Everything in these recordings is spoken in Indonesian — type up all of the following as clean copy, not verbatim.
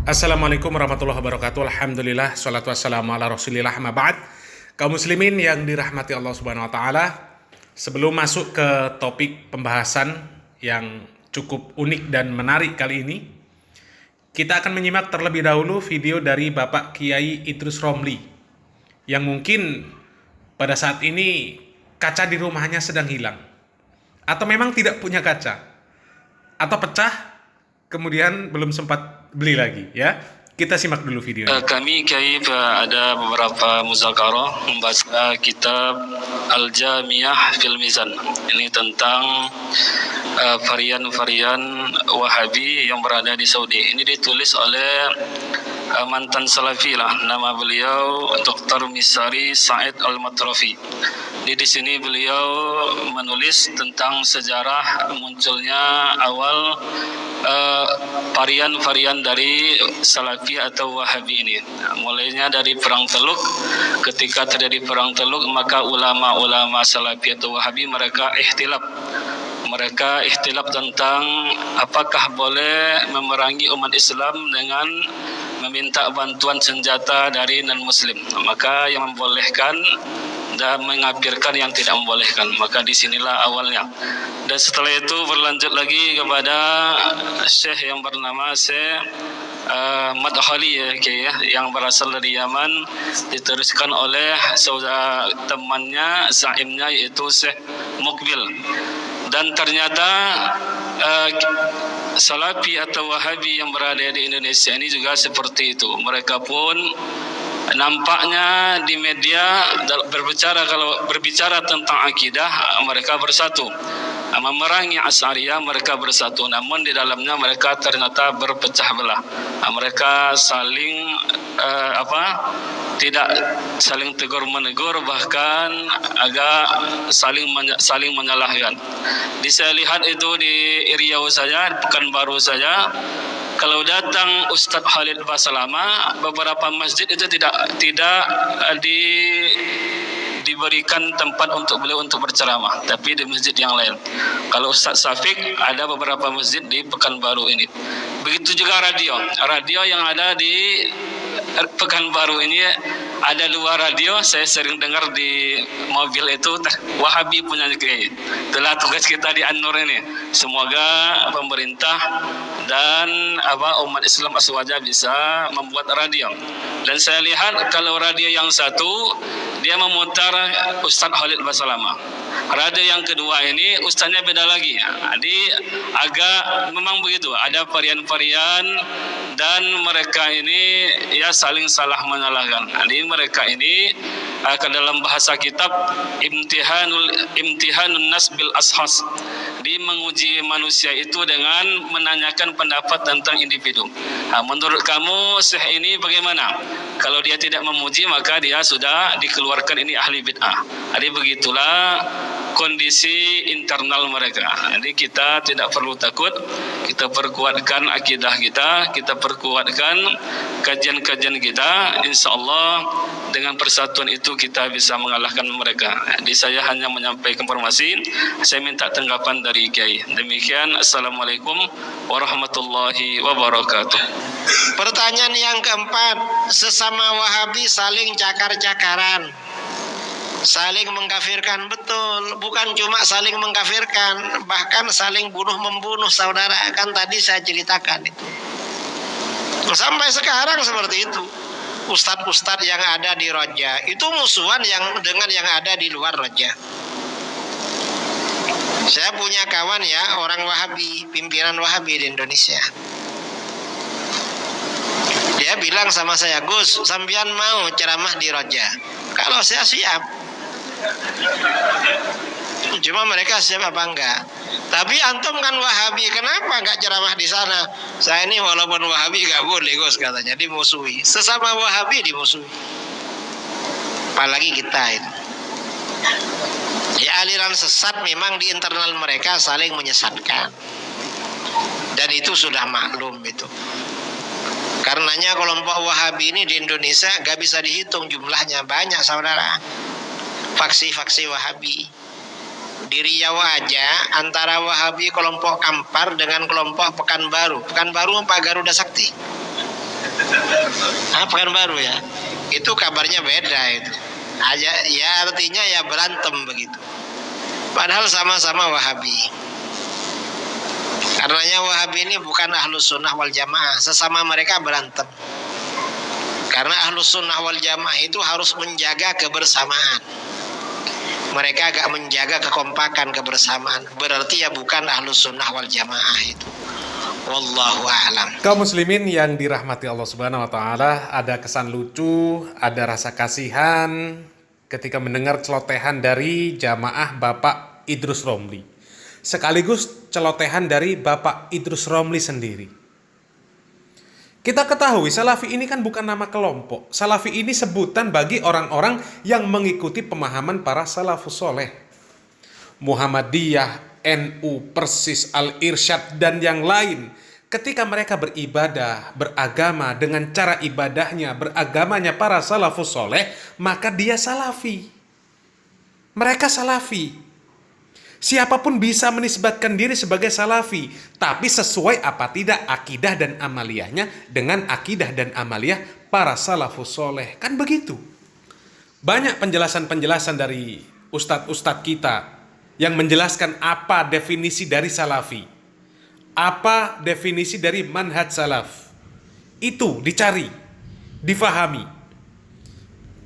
Assalamualaikum warahmatullahi wabarakatuh. Alhamdulillah, salatu wassalamu ala rasulillah, amma ba'd. Kaum muslimin yang dirahmati Allah subhanahu wa ta'ala, sebelum masuk ke topik pembahasan yang cukup unik dan menarik kali ini, kita akan menyimak terlebih dahulu video dari Bapak Kiai Idrus Romli, yang mungkin pada saat ini kaca di rumahnya sedang hilang, atau memang tidak punya kaca, atau pecah kemudian belum sempat beli lagi, ya. Kita simak dulu videonya. Kami Kiai ada beberapa muzakarah membaca kitab Al-Jamiah fil Mizan. Ini tentang varian-varian Wahabi yang berada di Saudi. Ini ditulis oleh mantan Salafi lah. Nama beliau Dr. Misari Said Al-Matrafi. Di sini beliau menulis tentang sejarah munculnya awal varian-varian dari Salafi atau Wahabi ini. Mulainya dari Perang Teluk. Ketika terjadi Perang Teluk, maka ulama-ulama Salafi atau Wahabi mereka ikhtilaf tentang apakah boleh memerangi umat Islam dengan meminta bantuan senjata dari non-muslim. Maka yang membolehkan dan mengkafirkan yang tidak membolehkan. Maka disinilah awalnya. Dan setelah itu berlanjut lagi kepada Syekh yang bernama Syekh Madkhali yang berasal dari Yaman, diteruskan oleh saudara temannya, zaimnya, yaitu Syekh Mukbil. Dan ternyata Salafi atau Wahabi yang berada di Indonesia ini juga seperti itu. Mereka pun nampaknya di media berbicara tentang akidah, mereka bersatu. Memerangi Asy'ariyah mereka bersatu, namun di dalamnya mereka ternyata berpecah belah. Mereka saling tidak saling tegur menegur, bahkan agak saling menyalahkan. Saya lihat itu di Riau saja, Pekanbaru saja, kalau datang Ustadz Khalid Basalamah, beberapa masjid itu tidak diberikan tempat untuk beliau untuk berceramah, tapi di masjid yang lain. Kalau Ustadz Syafiq ada beberapa masjid di Pekanbaru ini. Begitu juga radio yang ada di Pekanbaru ini, ada 2 radio. Saya sering dengar di mobil itu, Wahabi punya Kiai. Itulah tugas kita di An-Nur ini. Semoga pemerintah dan umat Islam aswaja bisa membuat radio. Dan saya lihat kalau radio yang satu dia memutar Ustadz Khalid Basalamah. Radio yang kedua ini ustaznya beda lagi. Jadi agak memang begitu, ada varian-varian dan mereka ini ya saling salah menyalahkan. Jadi mereka ini ke dalam bahasa kitab imtihanun nas bil ashas. Di menguji manusia itu dengan menanyakan pendapat tentang individu. Menurut kamu Syekh ini bagaimana? Kalau dia tidak memuji, maka dia sudah dikeluarkan, ini ahli bid'ah. Jadi begitulah kondisi internal mereka. Jadi kita tidak perlu takut, kita perkuatkan akidah kita perkuatkan kajian-kajian kita. Insya Allah dengan persatuan itu kita bisa mengalahkan mereka. Jadi saya hanya menyampaikan informasi, saya minta tanggapan dari Kiai. Demikian, Assalamualaikum warahmatullahi wabarakatuh. Pertanyaan yang keempat, sesama Wahabi saling cakar-cakaran, saling mengkafirkan. Betul, bukan cuma saling mengkafirkan, bahkan saling bunuh-membunuh saudara. Kan tadi saya ceritakan itu. Sampai sekarang seperti itu. Ustadz-ustadz yang ada di Roja itu musuhan dengan yang ada di luar Roja. Saya punya kawan ya, orang Wahabi, pimpinan Wahabi di Indonesia. Dia bilang sama saya, Gus, sampean mau ceramah di Roja? Kalau saya siap. Cuma mereka siap apa enggak? Tapi antum kan Wahabi, kenapa enggak ceramah di sana? Saya ini walaupun Wahabi enggak boleh, Gus, katanya, dimusuhi. Sesama Wahabi dimusuhi. Apalagi kita itu. Ya, aliran sesat memang di internal mereka saling menyesatkan. Dan itu sudah maklum itu. Karenanya kelompok Wahabi ini di Indonesia enggak bisa dihitung jumlahnya, banyak saudara. Faksi-faksi Wahabi. Di Riau aja antara Wahabi kelompok Kampar dengan kelompok Pekanbaru Pak Garuda Sakti. Pekanbaru ya. Itu kabarnya beda itu. Aja ya, artinya ya berantem begitu. Padahal sama-sama Wahabi. Karenanya Wahabi ini bukan Ahlus Sunnah wal Jamaah, sesama mereka berantem. Karena Ahlus Sunnah wal Jamaah itu harus menjaga kebersamaan. Mereka agak menjaga kekompakan kebersamaan. Berarti ya bukan Ahlus Sunnah wal Jamaah itu. Wallahu a'lam. Kaum muslimin yang dirahmati Allah Subhanahu wa taala, ada kesan lucu, ada rasa kasihan ketika mendengar celotehan dari jamaah Bapak Idrus Romli. Sekaligus celotehan dari Bapak Idrus Romli sendiri. Kita ketahui Salafi ini kan bukan nama kelompok. Salafi ini sebutan bagi orang-orang yang mengikuti pemahaman para salafus soleh. Muhammadiyah, NU, Persis, Al-Irsyad, dan yang lain. Ketika mereka beribadah, beragama dengan cara ibadahnya, beragamanya para salafus soleh, maka dia salafi. Mereka salafi. Siapapun bisa menisbatkan diri sebagai salafi, tapi sesuai apa tidak akidah dan amaliyahnya dengan akidah dan amaliyah para salafus soleh. Kan begitu. Banyak penjelasan-penjelasan dari ustadz-ustadz kita yang menjelaskan apa definisi dari salafi, apa definisi dari manhaj salaf. Itu dicari, difahami.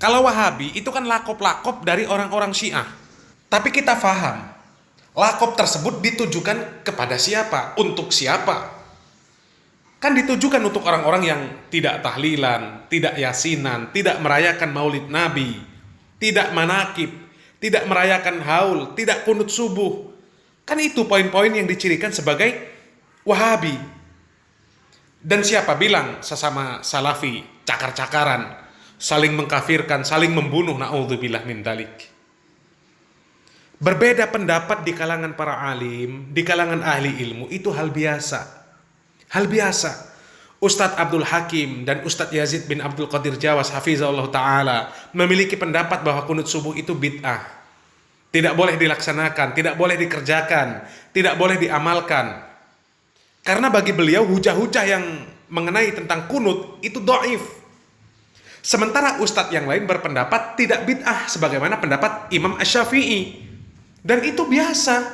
Kalau Wahabi itu kan lakop-lakop dari orang-orang Syiah. Tapi kita faham, lakop tersebut ditujukan kepada siapa, untuk siapa. Kan ditujukan untuk orang-orang yang tidak tahlilan, tidak yasinan, tidak merayakan maulid Nabi, tidak manakib, tidak merayakan haul, tidak kunut subuh. Kan itu poin-poin yang dicirikan sebagai Wahabi. Dan siapa bilang sesama salafi cakar-cakaran, saling mengkafirkan, saling membunuh, na'udzubillah min dalik. Berbeda pendapat di kalangan para alim, di kalangan ahli ilmu, itu hal biasa. Hal biasa. Ustadz Abdul Hakim dan Ustadz Yazid bin Abdul Qadir Jawas hafizahullah ta'ala memiliki pendapat bahwa kunut subuh itu bid'ah. Tidak boleh dilaksanakan, tidak boleh dikerjakan, tidak boleh diamalkan. Karena bagi beliau hujah-hujah yang mengenai tentang kunut itu dhaif. Sementara ustadz yang lain berpendapat tidak bid'ah sebagaimana pendapat Imam Asy-Syafi'i. Dan itu biasa.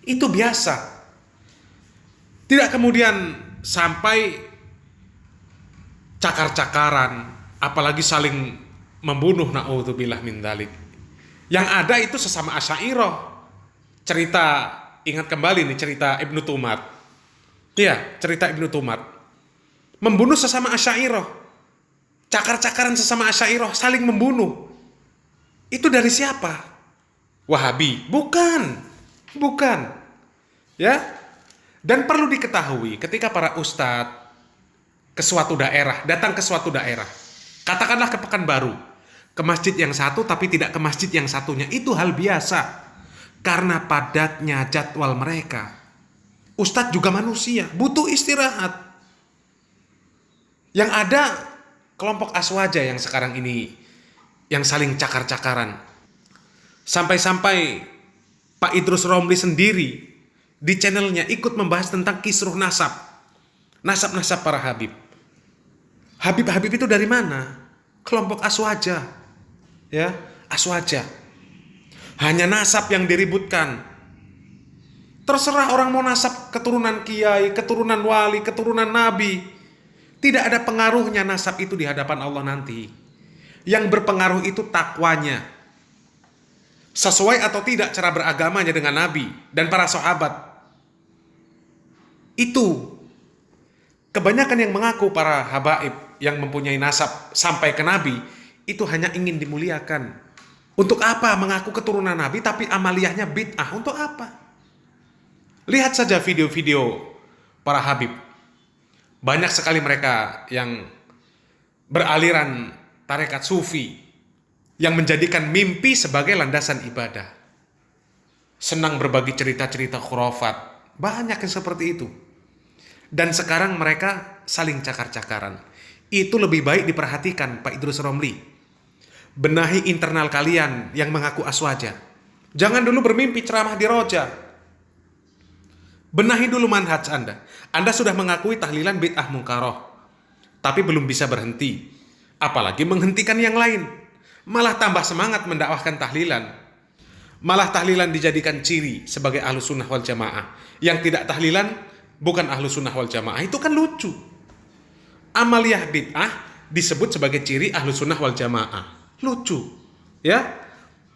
Itu biasa. Tidak kemudian sampai cakar-cakaran, apalagi saling membunuh, na'udzubillah min dzalik. Yang ada itu sesama Asy'ariyah. Cerita, ingat kembali nih cerita Ibnu Tumar. Iya, cerita Ibnu Tumar. Membunuh sesama Asy'ariyah. Cakar-cakaran sesama Asy'ariyah, saling membunuh. Itu dari siapa? Wahabi? Bukan. Bukan. Ya. Dan perlu diketahui ketika para ustadz ke suatu daerah, datang ke suatu daerah, katakanlah ke Pekanbaru, ke masjid yang satu tapi tidak ke masjid yang satunya, itu hal biasa karena padatnya jadwal mereka. Ustadz juga manusia, butuh istirahat. Yang ada kelompok aswaja yang sekarang ini yang saling cakar-cakaran. Sampai-sampai Pak Idrus Romli sendiri di channelnya ikut membahas tentang kisruh nasab. Nasab-nasab para Habib. Habib-habib itu dari mana? Kelompok aswaja. Ya, aswaja. Hanya nasab yang diributkan. Terserah orang mau nasab keturunan kiai, keturunan wali, keturunan nabi. Tidak ada pengaruhnya nasab itu di hadapan Allah nanti. Yang berpengaruh itu takwanya. Sesuai atau tidak cara beragamanya dengan nabi dan para sahabat. Itu kebanyakan yang mengaku para habaib yang mempunyai nasab sampai ke nabi itu hanya ingin dimuliakan. Untuk apa mengaku keturunan nabi tapi amaliyahnya bid'ah? Untuk apa? Lihat saja video-video para habib. Banyak sekali mereka yang beraliran tarekat sufi yang menjadikan mimpi sebagai landasan ibadah. Senang berbagi cerita-cerita khurafat. Banyak yang seperti itu. Dan sekarang mereka saling cakar-cakaran. Itu lebih baik diperhatikan Pak Idrus Romli. Benahi internal kalian yang mengaku aswaja. Jangan dulu bermimpi ceramah di roja. Benahi dulu manhaj Anda. Anda sudah mengakui tahlilan bid'ah mungkaroh. tapi belum bisa berhenti, apalagi menghentikan yang lain. Malah tambah semangat mendakwahkan tahlilan. Malah tahlilan dijadikan ciri sebagai ahlus sunnah wal jamaah. Yang tidak tahlilan bukan ahlus sunnah wal jamaah. Itu kan lucu. Amaliyah bid'ah disebut sebagai ciri ahlus sunnah wal jamaah. Lucu. Ya,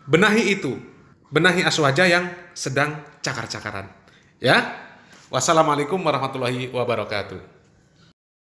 benahi itu. Benahi aswaja yang sedang cakar-cakaran. Ya. Wassalamualaikum warahmatullahi wabarakatuh.